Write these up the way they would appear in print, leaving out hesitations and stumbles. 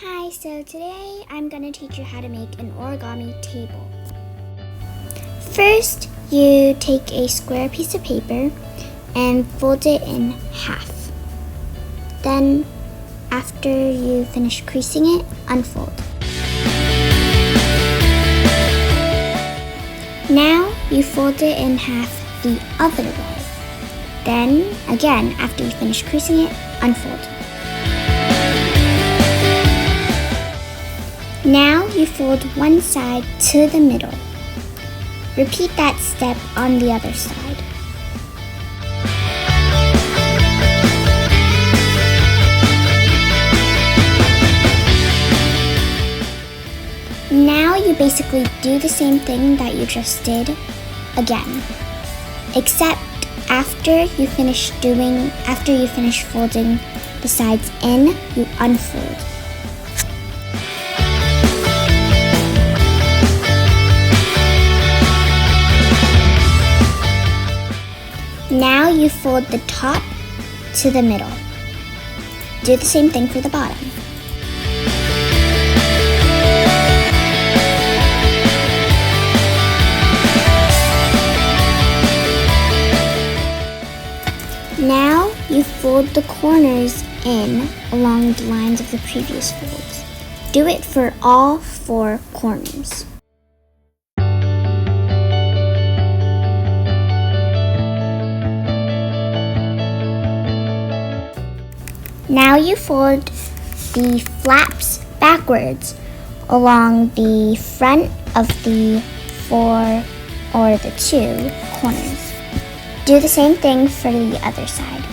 Hi, so today I'm going to teach you how to make an origami table. First, you take a square piece of paper and fold it in half. Then, after you finish creasing it, unfold. Now, you fold it in half the other way. Then, again, after you finish creasing it, unfold. Now you fold one side to the middle. Repeat that step on the other side. Now you basically do the same thing that you just did again, except after you finish folding the sides in, you unfold. Now you fold the top to the middle. Do the same thing for the bottom. Now you fold the corners in along the lines of the previous folds. Do it for all 4 corners. Now you fold the flaps backwards along the front of the 4 or the 2 corners. Do the same thing for the other side.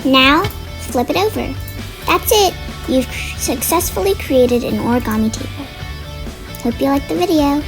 Now flip it over. That's it! You've successfully created an origami table. Hope you liked the video.